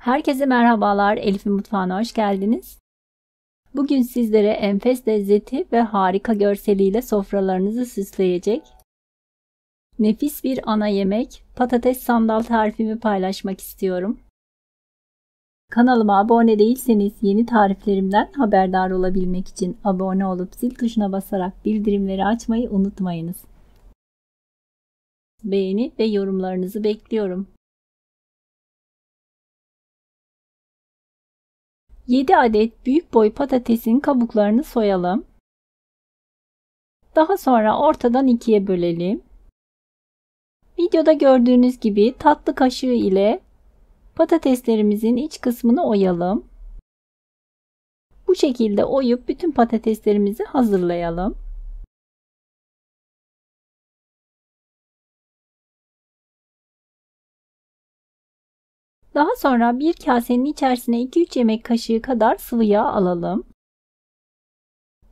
Herkese merhabalar, Elif'in mutfağına hoş geldiniz. Bugün sizlere enfes lezzeti ve harika görseliyle sofralarınızı süsleyecek nefis bir ana yemek, patates sandal tarifimi paylaşmak istiyorum. Kanalıma abone değilseniz yeni tariflerimden haberdar olabilmek için abone olup zil tuşuna basarak bildirimleri açmayı unutmayınız. Beğeni ve yorumlarınızı bekliyorum. 7 adet büyük boy patatesin kabuklarını soyalım. Daha sonra ortadan ikiye bölelim. Videoda gördüğünüz gibi tatlı kaşığı ile patateslerimizin iç kısmını oyalım. Bu şekilde oyup bütün patateslerimizi hazırlayalım. Daha sonra bir kasenin içerisine 2-3 yemek kaşığı kadar sıvı yağ alalım.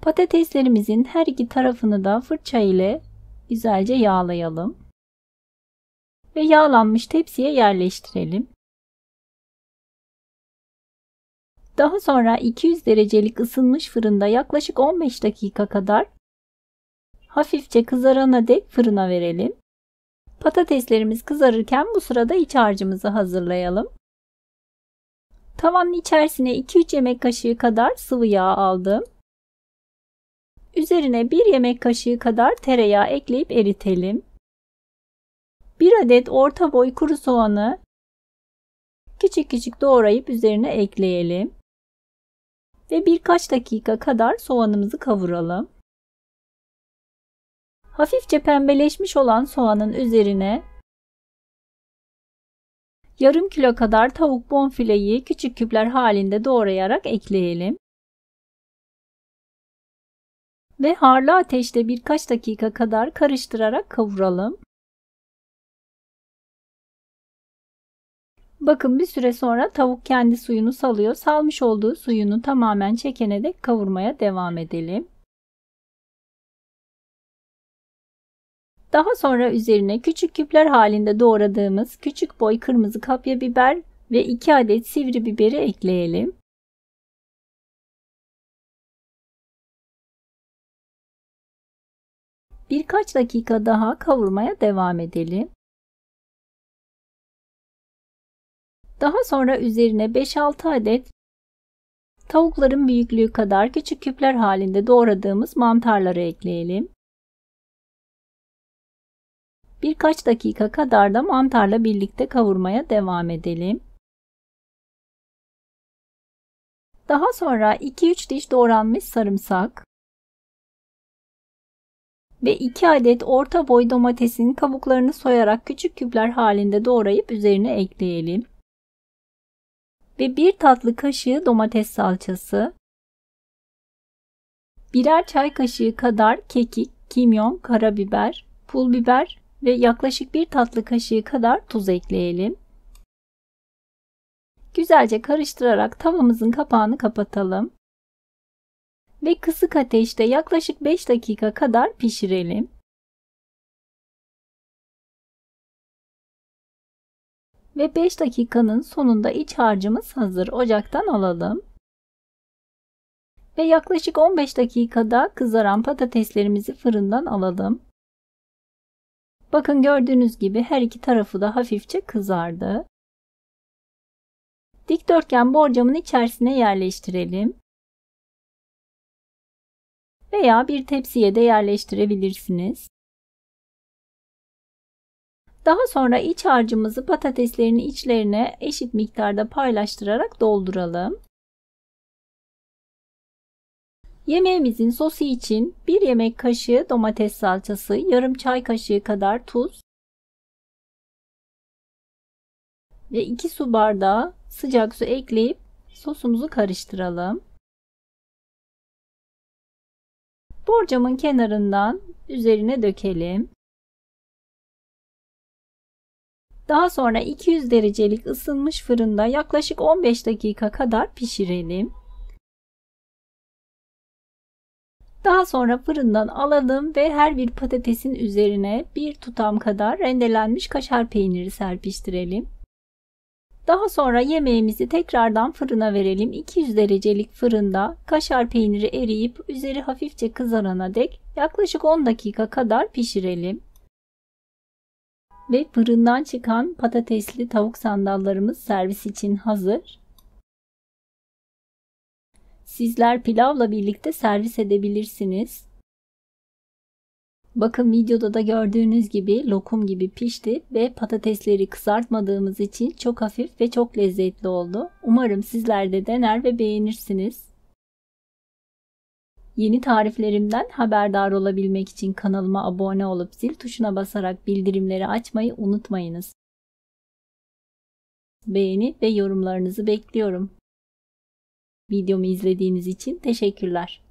Patateslerimizin her iki tarafını da fırça ile güzelce yağlayalım. Ve yağlanmış tepsiye yerleştirelim. Daha sonra 200 derecelik ısınmış fırında yaklaşık 15 dakika kadar hafifçe kızarana dek fırına verelim. Patateslerimiz kızarırken bu sırada iç harcımızı hazırlayalım. Tavanın içerisine 2-3 yemek kaşığı kadar sıvı yağ aldım. Üzerine 1 yemek kaşığı kadar tereyağı ekleyip eritelim. 1 adet orta boy kuru soğanı küçük küçük doğrayıp üzerine ekleyelim. Ve birkaç dakika kadar soğanımızı kavuralım. Hafifçe pembeleşmiş olan soğanın üzerine yarım kilo kadar tavuk bonfileyi küçük küpler halinde doğrayarak ekleyelim. Ve harlı ateşte birkaç dakika kadar karıştırarak kavuralım. Bakın bir süre sonra tavuk kendi suyunu salıyor. Salmış olduğu suyunu tamamen çekene dek kavurmaya devam edelim. Daha sonra üzerine küçük küpler halinde doğradığımız küçük boy kırmızı kapya biber ve 2 adet sivri biberi ekleyelim. Birkaç dakika daha kavurmaya devam edelim. Daha sonra üzerine 5-6 adet tavukların büyüklüğü kadar küçük küpler halinde doğradığımız mantarları ekleyelim. Birkaç dakika kadar da mantarla birlikte kavurmaya devam edelim. Daha sonra 2-3 diş doğranmış sarımsak ve 2 adet orta boy domatesin kabuklarını soyarak küçük küpler halinde doğrayıp üzerine ekleyelim. Ve 1 tatlı kaşığı domates salçası, birer çay kaşığı kadar kekik, kimyon, karabiber, pul biber ve yaklaşık 1 tatlı kaşığı kadar tuz ekleyelim. Güzelce karıştırarak tavamızın kapağını kapatalım. Ve kısık ateşte yaklaşık 5 dakika kadar pişirelim. Ve 5 dakikanın sonunda iç harcımız hazır. Ocaktan alalım. Ve yaklaşık 15 dakikada kızaran patateslerimizi fırından alalım. Bakın gördüğünüz gibi her iki tarafı da hafifçe kızardı. Dikdörtgen borcamın içerisine yerleştirelim. Veya bir tepsiye de yerleştirebilirsiniz. Daha sonra iç harcımızı patateslerin içlerine eşit miktarda paylaştırarak dolduralım. Yemeğimizin sosu için 1 yemek kaşığı domates salçası, yarım çay kaşığı kadar tuz ve 2 su bardağı sıcak su ekleyip sosumuzu karıştıralım. Borcamın kenarından üzerine dökelim. Daha sonra 200 derecelik ısınmış fırında yaklaşık 15 dakika kadar pişirelim. Daha sonra fırından alalım ve her bir patatesin üzerine bir tutam kadar rendelenmiş kaşar peyniri serpiştirelim. Daha sonra yemeğimizi tekrardan fırına verelim. 200 derecelik fırında kaşar peyniri eriyip üzeri hafifçe kızarana dek yaklaşık 10 dakika kadar pişirelim. Ve fırından çıkan patatesli tavuk sandallarımız servis için hazır. Sizler pilavla birlikte servis edebilirsiniz. Bakın videoda da gördüğünüz gibi lokum gibi pişti ve patatesleri kızartmadığımız için çok hafif ve çok lezzetli oldu. Umarım sizler de dener ve beğenirsiniz. Yeni tariflerimden haberdar olabilmek için kanalıma abone olup zil tuşuna basarak bildirimleri açmayı unutmayınız. Beğeni ve yorumlarınızı bekliyorum. Videomu izlediğiniz için teşekkürler.